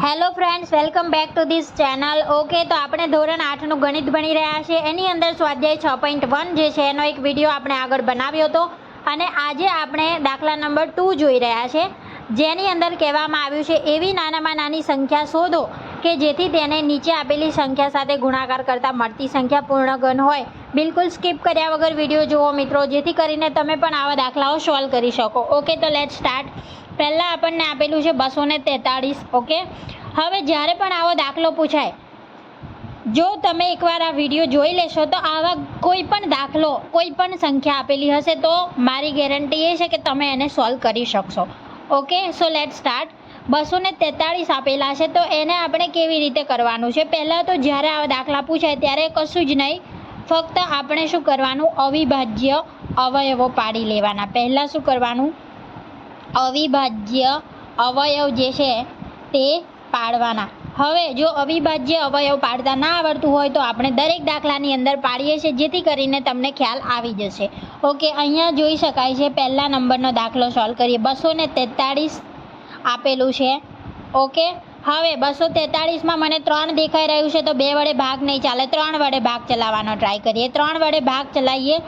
Hello friends, welcome back to this channel. Okay, તો આપણે ધોરણ 8નું ગણિત ભણી રહ્યા છીએ. એની અંદર સ્વાધ્યાય 6.1 જે છે એનો એક વિડીયો આપણે આગળ બનાવ્યો હતો અને આજે આપણે દાખલા નંબર 2 જોઈ રહ્યા છે, જેની અંદર કહેવામાં આવ્યું છે એવી નાનામાં નાની સંખ્યા શોધો કે જેથી તેને નીચે આપેલી સંખ્યા સાથે ગુણાકાર કરતાં મળતી સંખ્યા પૂર્ણઘન હોય. બિલકુલ સ્કીપ કર્યા વગર વિડીયો જુઓ મિત્રો, જેથી કરીને તમે પણ આવા દાખલાઓ સોલ્વ કરી શકો. ઓકે, તો લેટ સ્ટાર્ટ. પહેલાં આપણને આપેલું છે 243. ઓકે, હવે જ્યારે પણ આવો દાખલો પૂછાય, જો તમે એકવાર આ વિડીયો જોઈ લેશો તો આવા કોઈ પણ દાખલો, કોઈ પણ સંખ્યા આપેલી હશે તો મારી ગેરંટી એ છે કે તમે એને સોલ્વ કરી શકશો. Okay, so let start. 243 આપેલા છે તો એને આપણે કેવી રીતે કરવાનું છે? પહેલાં તો જ્યારે આવા દાખલા પૂછાય ત્યારે કશું જ નહીં, ફક્ત આપણે શું કરવાનું, અવિભાજ્ય અવયવો પાડી લેવાના. પહેલાં શું કરવાનું, અવિભાજ્ય અવયવ જે છે તે પાડવાના. હવે જો અવિભાજ્ય અવયવ પાડતા ના આવડતું હોય તો આપણે દરેક દાખલાની અંદર પાડીએ છીએ, જેથી કરીને તમને ખ્યાલ આવી જશે. ઓકે, અહીંયા જોઈ શકાય છે, પહેલા નંબરનો દાખલો સોલ્વ કરીએ. 243 આપેલું છે. ઓકે, હવે 243માં મને 3 દેખાઈ રહ્યું છે તો 2 વડે ભાગ નહીં ચાલે, 3 વડે ભાગ ચલાવવાનો ટ્રાય કરીએ. 3 વડે ભાગ ચલાવીએ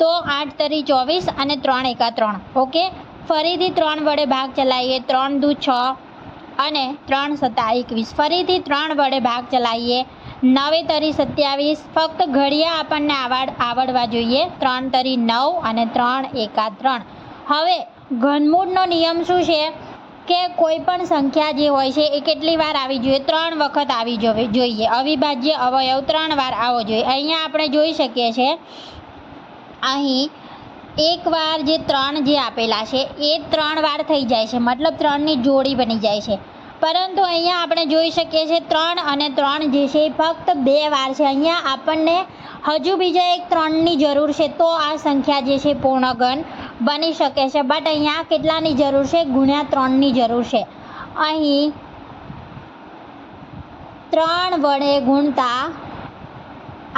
તો 8 તરી 24 અને 3 એકા 3. ઓકે, ફરીથી 3 વડે ભાગ ચલાવીએ, 3 દુ 6 અને 3 સત્તા 21. ફરીથી 3 વડે ભાગ ચલાવીએ, 9 તરી 27. ફક્ત ઘડિયા આપણને આવડવા જોઈએ. 3 તરી 9 અને 3 એકા 3. હવે ઘનમૂળનો નિયમ શું છે કે કોઈ પણ સંખ્યા જે હોય છે એ કેટલી વાર આવી જોઈએ? 3 વખત આવી જોઈએ. અવિભાજ્ય અવયવ 3 વાર આવવો જોઈએ. અહીંયા આપણે જોઈ શકીએ છીએ, અહીં એકવાર જે 3 જે આપેલા છે એ 3 વાર થઈ જાય છે, મતલબ 3ની જોડી બની જાય છે. પરંતુ અહીંયા આપણે જોઈ શકીએ છીએ 3 અને 3 જે છે એ ફક્ત 2 વાર છે. અહીંયા આપણને હજુ બીજા એક 3ની જરૂર છે તો આ સંખ્યા જે છે પૂર્ણઘન બની શકે છે. બટ અહીંયા કેટલાની જરૂર છે? ગુણ્યા 3ની જરૂર છે. અહીં 3 વડે ગુણતા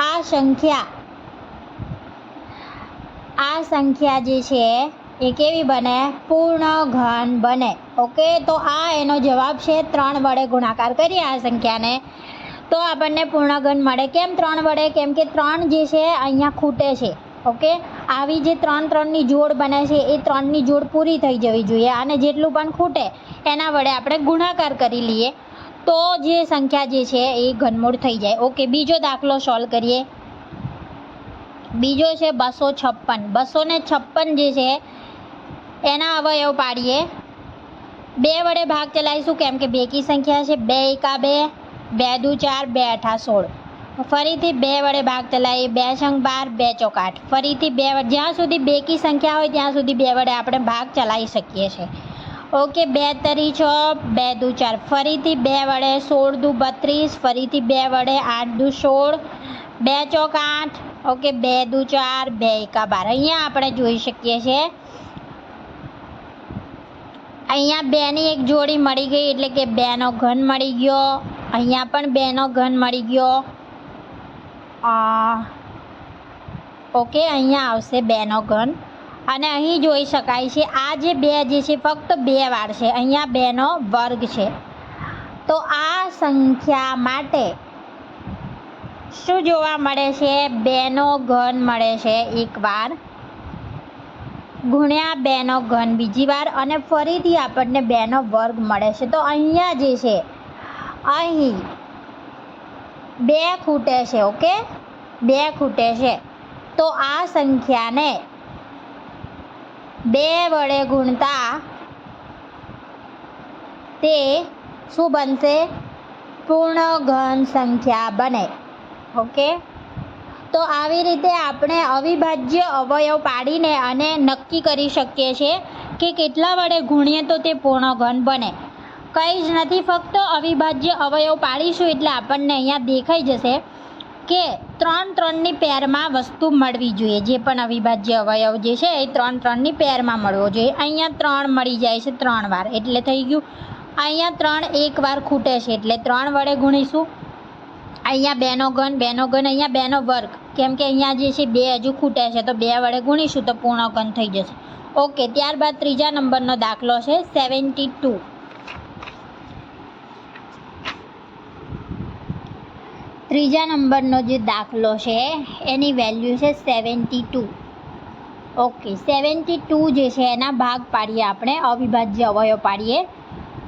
આ સંખ્યા જે છે એ કેવી બને? પૂર્ણઘન બને. ઓકે, તો આ એનો જવાબ છે. 3 વડે ગુણાકાર કરીએ આ સંખ્યાને તો આપણને પૂર્ણઘન મળે. કેમ 3 વડે? કેમ કે 3 જે છે અહીંયા ખૂટે છે. ઓકે, આવી જે 3ની જોડ બને છે એ 3ની જોડ પૂરી થઈ જવી જોઈએ, અને જેટલું પણ ખૂટે એના વડે આપણે ગુણાકાર કરી લઈએ તો જે સંખ્યા જે છે એ ઘનમૂળ થઈ જાય. ઓકે, બીજો દાખલો સોલ્વ કરીએ. બીજો છે 256. 256 જે છે એના અવયવ પાડીએ. 2 વડે ભાગ ચલાવીશું કેમ કે બેકી સંખ્યા છે. 2 એકા 2, 2 દુ 4, 2 અઠા 16. ફરીથી 2 વડે ભાગ ચલાવીએ, 2 છંગ 12, 2 ચોક 8. ફરીથી 2 વડે, જ્યાં સુધી બેકી સંખ્યા હોય ત્યાં સુધી 2 વડે આપણે ભાગ ચલાવી શકીએ છીએ. ઓકે, 2 તરી 6, 2 દુ 4. ફરીથી 2 વડે 16 દુ 32. ફરીથી 2 વડે 8 દુ 16, 2 ચોક 8. ઓકે, 2 દુ 4, 2 એકા 12. અહીંયા આપણે જોઈ શકીએ છીએ, અહીંયા 2ની એક જોડી મળી ગઈ એટલે કે 2નો ઘન મળી ગયો. અહીંયા પણ 2નો ઘન મળી ગયો. ઓકે, અહીંયા આવશે 2નો ઘન. અને અહીં જોઈ શકાય છે આ જે 2 જે છે ફક્ત 2 વાર છે. અહીંયા 2નો વર્ગ છે. તો આ સંખ્યા માટે શું જોવા મળે છે? 2નો ઘન મળે છે એક વાર, ગુણ્યા 2નો ઘન બીજી વાર, અને ફરીથી આપણને 2નો વર્ગ મળે છે. તો અહીંયા જે છે અહીં 2 ખૂટે છે. ઓકે, 2 ખૂટે છે. તો આ સંખ્યાને 2 વડે ગુણતા તે શું બનશે? પૂર્ણઘન સંખ્યા બને. ઓકે, તો આવી રીતે આપણે અવિભાજ્ય અવયવ પાડીને અને નક્કી કરી શકીએ છીએ કે કેટલા વડે ગુણીએ તો તે પૂર્ણઘન બને. કંઈ જ નથી, ફક્ત અવિભાજ્ય અવયવ પાડીશું એટલે આપણને અહીંયા દેખાઈ જશે કે 3-3ની પેરમાં વસ્તુ મળવી જોઈએ. જે પણ અવિભાજ્ય અવયવ જે છે એ 3-3ની પેરમાં મળવો જોઈએ. અહીંયા 3 મળી જાય છે 3 વાર એટલે થઈ ગયું. અહીંયા 3 એક વાર ખૂટે છે એટલે 3 વડે ગુણીશું. અહીંયા 2નો ઘન, 2નો ઘન, અહીંયા 2નો વર્ગ, કેમ કે અહીંયા જે છે 2 હજુ ખૂટે છે તો 2 વડે ગુણીશું તો પૂર્ણઘન થઈ જશે. ઓકે, ત્યારબાદ ત્રીજા નંબરનો દાખલો છે 72. ત્રીજા નંબરનો જે દાખલો છે એની વેલ્યુ છે 72. ઓકે, 72 જે છે એના ભાગ પાડીએ આપણે, અવિભાજ્ય અવયવ પાડીએ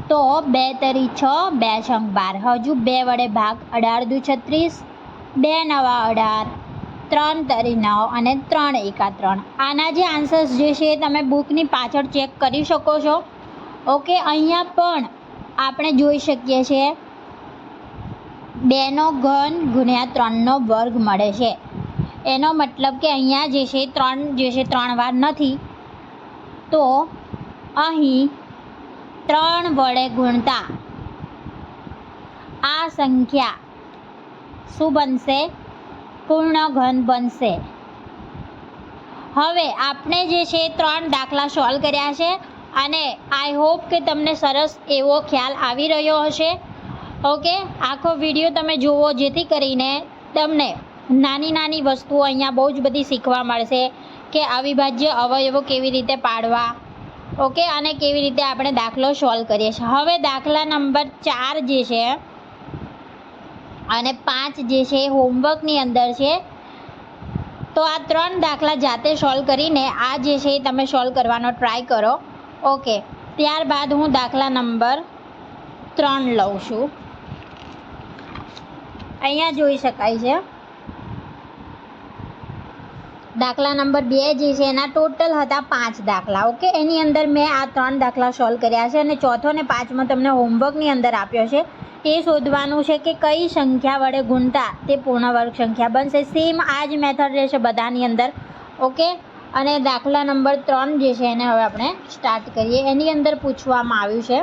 તો 2 તરી 6, 2 છંગ 12. હજુ 2 વડે ભાગ, 18 દુ 36, 2 નવા 18, 3 તરી 9 અને 3 એકા 3. આના જે આન્સર્સ જે છે એ તમે બુકની પાછળ ચેક કરી શકો છો. ઓકે, અહીંયા પણ આપણે જોઈ શકીએ છીએ 2નો ઘન ગુણ્યા 3નો વર્ગ મળે છે. એનો મતલબ કે અહીંયા જે છે 3 જે છે 3 વાર નથી, તો અહીં 3 વડે ગુણતા આ સંખ્યા શું બનશે? પૂર્ણ ઘન બનશે. હવે આપણે જે છે 3 દાખલા સોલ્વ કર્યા છે અને આઈ હોપ કે તમને સરસ એવો ખ્યાલ આવી રહ્યો હશે. ઓકે, આખો વિડીયો તમે જુઓ જેથી કરીને તમને નાની નાની વસ્તુઓ અહીંયા બહુ જ બધી શીખવા મળશે કે અવિભાજ્ય અવયવો કેવી રીતે પાડવા. ઓકે, અને કેવી રીતે આપણે દાખલો સોલ્વ કરીએ છીએ. હવે દાખલા નંબર 4 જે છે અને 5 જે છે હોમવર્કની અંદર છે, તો આ 3 દાખલા જાતે સોલ્વ કરીને આ જે છે તમે સોલ્વ કરવાનો ટ્રાય કરો. ઓકે, ત્યારબાદ હું દાખલા નંબર 3 લઉં છું. અહીંયા જોઈ શકાય છે દાખલા નંબર 2 જે છે એના ટોટલ હતા 5 દાખલા. ઓકે, એની અંદર મેં આ 3 દાખલા સોલ્વ કર્યા છે અને ચોથો ને 5મો તમને હોમવર્કની અંદર આપ્યો છે. એ શોધવાનું છે કે કઈ સંખ્યા વડે ગુણતા તે પૂર્ણ વર્ગ સંખ્યા બનશે. સેમ આ જ મેથડ રહેશે બધાની અંદર. ઓકે, અને દાખલા નંબર 3 જે છે એને હવે આપણે સ્ટાર્ટ કરીએ. એની અંદર પૂછવામાં આવ્યું છે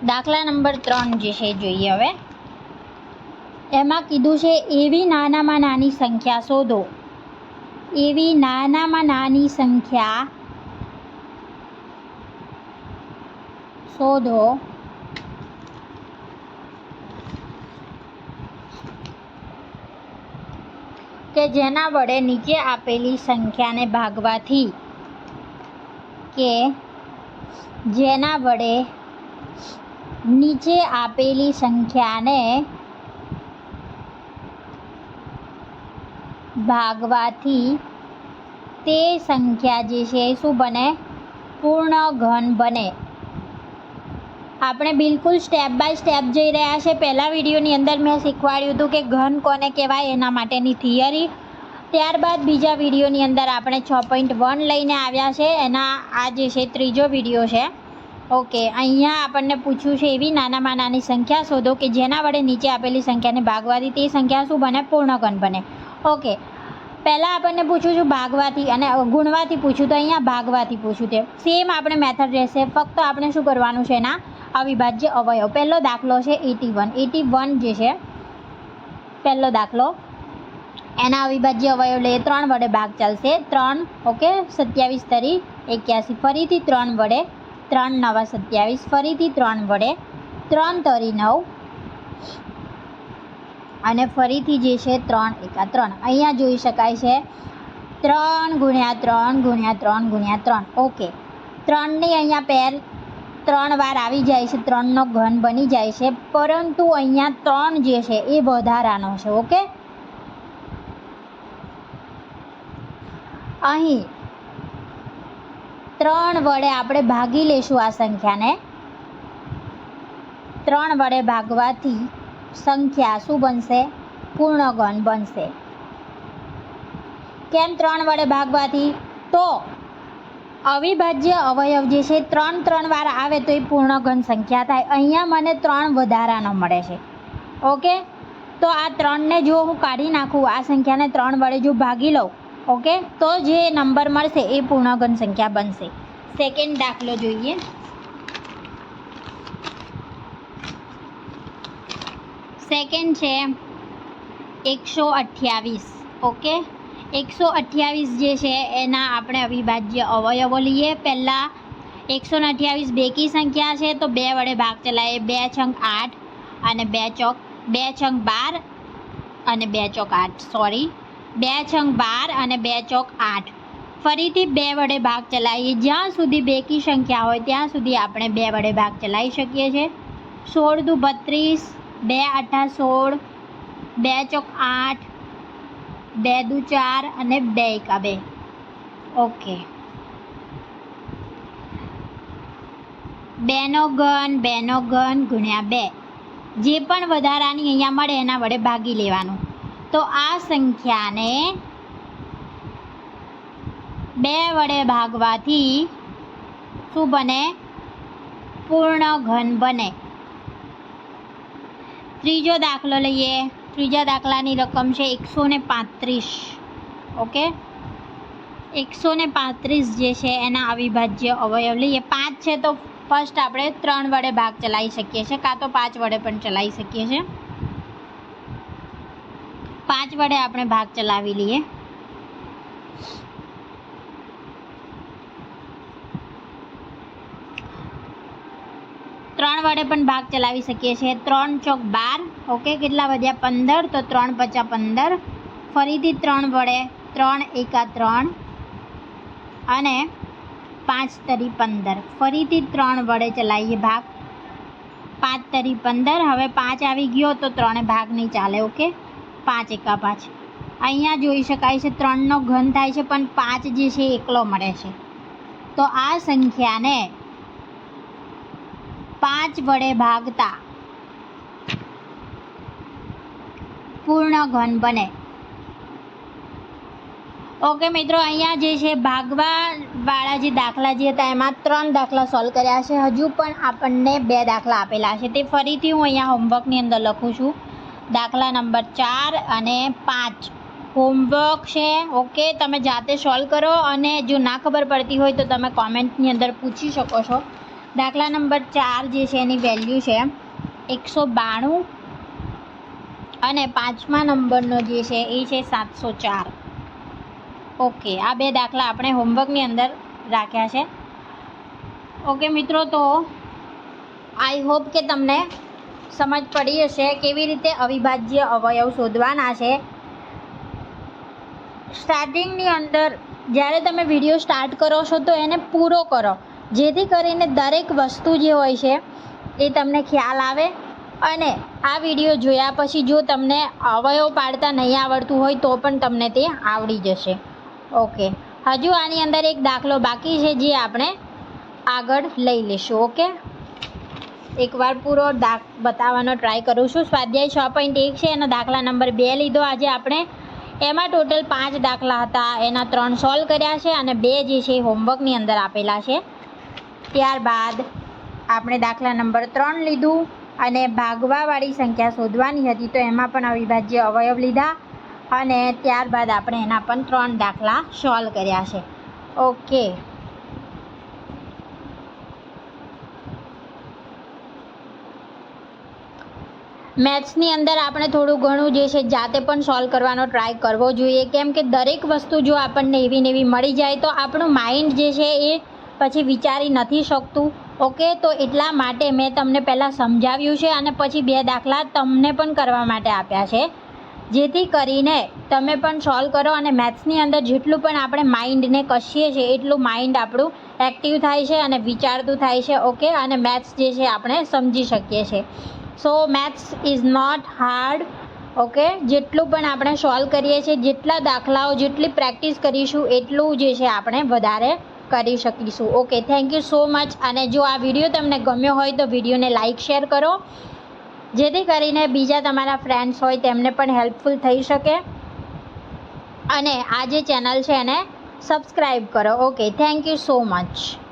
દાખલા નંબર 3 જે છે જોઈએ. હવે એમાં કીધું છે એવી નાનામાં નાની સંખ્યા શોધો. એવી નાનામાં નાની સંખ્યા શોધો કે જેના વડે નીચે આપેલી સંખ્યાને ભાગવાથી કે જેના વડે નીચે આપેલી સંખ્યાને ભાગવાથી તે સંખ્યા જે છે શું બને? પૂર્ણ ઘન બને. આપણે બિલકુલ સ્ટેપ બાય સ્ટેપ જઈ રહ્યા છે. પહેલા વિડીયોની અંદર મેં શીખવાડ્યું હતું કે ઘન કોને કહેવાય એના માટેની થિયરી. ત્યારબાદ બીજા વિડીયોની અંદર આપણે 6.1 લઈને આવ્યા છે. એના આ જે છે ત્રીજો વિડીયો છે. ઓકે, અહીંયા આપણને પૂછ્યું છે એવી નાનામાં નાની સંખ્યા શોધો કે જેના વડે નીચે આપેલી સંખ્યાને ભાગવાથી તે સંખ્યા શું બને? પૂર્ણ ઘન બને. ઓકે, પહેલાં આપણને પૂછ્યું છે ભાગવાથી અને ગુણવાથી પૂછ્યું, તો અહીંયા ભાગવાથી પૂછ્યું. તે સેમ આપણે મેથડ રહેશે, ફક્ત આપણે શું કરવાનું છે એના અવિભાજ્ય અવયવ. પહેલો દાખલો છે 81 જે છે પહેલો દાખલો, એના અવિભાજ્ય અવયવ લઈએ 3 વડે ભાગ ચાલશે. 3 ઓકે, 27 તરી 81, ફરીથી 3 વડે, 3 નવા 27, ફરીથી 3 વડે, 3 તરી 9 અને ફરીથી જે છે 3 એકા 3. અહીંયા જોઈ શકાય છે 3 ગુણ્યા 3 ગુણ્યા 3 ગુણ્યા 3. ઓકે, 3ની અહીંયા પેર 3 વાર આવી જાય છે, 3નો ઘન બની જાય છે, પરંતુ અહીંયા 3 જે છે એ વધારાનો છે. ઓકે, અહીં 3 વડે આપણે ભાગી લઈશું આ સંખ્યાને. 3 વડે ભાગવાથી સંખ્યા શું બનશે? પૂર્ણ ઘન બનશે. કેમ 3 વડે ભાગવાથી? તો અવિભાજ્ય અવયવ જે છે 3 વાર આવે તો એ પૂર્ણ ઘન સંખ્યા થાય. અહીંયા મને 3 વધારાનો મળે છે. ઓકે, તો આ 3ને જો હું કાઢી નાખું, આ સંખ્યાને 3 વડે જો ભાગી લઉં, ઓકે, તો જે નંબર મળશે એ પૂર્ણ ઘન સંખ્યા બનશે. સેકન્ડ દાખલો જોઈએ. સેકન્ડ છે 128. ઓકે, 128 જે છે એના આપણે અવિભાજ્ય અવયવો લઈએ. પહેલાં 128 બેકી સંખ્યા છે તો 2 વડે ભાગ ચલાવીએ. 2 છંગ 8 અને 2 છંગ 12 અને 2 ચોક 8. સોરી, 2 છંગ 12 અને 2 ચોક 8. ફરીથી 2 વડે ભાગ ચલાવીએ. જ્યાં સુધી બેકી સંખ્યા હોય ત્યાં સુધી આપણે 2 વડે ભાગ ચલાવી શકીએ છીએ. 16 દુ 32, 2 આઠા 16, 2 ચોક 8, 2 દુ 4 અને 2 એકા 2. ઓકે. 2 નો ઘન ગુણ્યા 2. જે પણ વધારાની અહીંયા મળે એના વડે ભાગી લેવાનું. તો આ સંખ્યાને 2 વડે ભાગવાથી શું બને? પૂર્ણ ઘન બને. ત્રીજો દાખલો લઈએ. ત્રીજા દાખલાની રકમ છે 135. ઓકે, 135 જે છે એના અવિભાજ્ય અવયવ લઈએ. 5 છે તો ફર્સ્ટ આપણે 3 વડે ભાગ ચલાવી શકીએ છીએ, કાં તો 5 વડે પણ ચલાવી શકીએ છીએ. 5 વડે આપણે ભાગ ચલાવી લઈએ. ત્રણ વડે પણ ભાગ ચલાવી શકીએ છીએ. 3 ચોક 12. ઓકે, કેટલા વધ્યા? 15. તો 3 પચા 15. ફરીથી 3 વડે, 3 એકા 3 અને 5 તરી 15. ફરીથી 3 વડે ચલાવીએ ભાગ. 5 તરી 15. હવે 5 આવી ગયો તો 3 ભાગ નહીં ચાલે. ઓકે, 5 એકા 5. અહીંયા જોઈ શકાય છે 3નો ઘન થાય છે પણ 5 જે છે એકલો મળે છે. તો આ સંખ્યાને 5 વડે ભાગતા પૂર્ણ ઘન બને. ઓકે મિત્રો, અહીંયા જે છે ભાગવાવાળા જે દાખલા જે હતા એમાં 3 દાખલા સોલ્વ કર્યા છે. હજુ પણ આપણને 2 દાખલા આપેલા છે, તે ફરીથી હું અહીંયા હોમવર્કની અંદર લખું છું. દાખલા નંબર 4 અને 5 હોમવર્ક છે. ઓકે, તમે જાતે સોલ્વ કરો અને જો ના ખબર પડતી હોય તો તમે કોમેન્ટની અંદર પૂછી શકો છો. દાખલા નંબર 4 જે છે એની વેલ્યુ છે 192 અને 5મા નંબરનો જે છે એ છે 704. ઓકે, આ 2 દાખલા આપણે હોમવર્કની અંદર રાખ્યા છે. ઓકે મિત્રો, તો આઈ હોપ કે તમને સમજ પડી હશે કેવી રીતે અવિભાજ્ય અવયવ શોધવાના છે. સ્ટાર્ટિંગની અંદર જ્યારે તમે વિડીયો સ્ટાર્ટ કરો છો તો એને પૂરો કરો, જેથી કરીને દરેક વસ્તુ જે હોય છે એ તમને ખ્યાલ આવે. અને આ વિડીયો જોયા પછી જો તમને અવયવ પાડતા નહીં આવડતું હોય તો પણ તમને તે આવડી જશે. ઓકે, હજુ આની અંદર એક દાખલો બાકી છે જે આપણે આગળ લઈ લઈશું. ઓકે, એકવાર પૂરો બતાવવાનો ટ્રાય કરું છું. સ્વાધ્યાય 6.1 છે, એનો દાખલા નંબર 2 લીધો આજે આપણે. એમાં ટોટલ 5 દાખલા હતા, એના 3 સોલ્વ કર્યા છે અને 2 જે છે હોમવર્કની અંદર આપેલા છે. ત્યારબાદ આપણે દાખલા નંબર 3 લીધું અને ભાગવાવાળી સંખ્યા શોધવાની હતી તો એમાં પણ અવિભાજ્ય અવયવ લીધા અને ત્યારબાદ આપણે એના પણ 3 દાખલા સોલ્વ કર્યા છે. ઓકે, મેથ્સની અંદર આપણે થોડું ઘણું જે છે જાતે પણ સોલ્વ કરવાનો ટ્રાય કરવો જોઈએ, કેમ કે દરેક વસ્તુ જો આપણને એવી ને એવી મળી જાય તો આપણું માઇન્ડ જે છે એ પછી વિચારી નથી શકતું. ઓકે, તો એટલા માટે મેં તમને પહેલાં સમજાવ્યું છે અને પછી 2 દાખલા તમને પણ કરવા માટે આપ્યા છે, જેથી કરીને તમે પણ સોલ્વ કરો અને મેથ્સની અંદર જેટલું પણ આપણે માઇન્ડને કસીએ છીએ એટલું માઇન્ડ આપણું એક્ટિવ થાય છે અને વિચારતું થાય છે. ઓકે, અને મેથ્સ જે છે આપણે સમજી શકીએ છીએ. So maths is not hard. Okay, જેટલું પણ આપણે સોલ્વ કરીએ છીએ, જેટલા દાખલાઓ જેટલી પ્રેક્ટિસ કરીશું એટલું જે છે આપણે વધારે કરી શકીશું. Okay, thank you so much. અને જો આ વિડીયો તમને ગમ્યો હોય તો વિડીયોને લાઇક શેર કરો, જેથી કરીને બીજા તમારા ફ્રેન્ડ્સ હોય તેમને પણ હેલ્પફુલ થઈ શકે. અને આ જે ચેનલ છે એને સબસ્ક્રાઈબ કરો. Okay, thank you so much.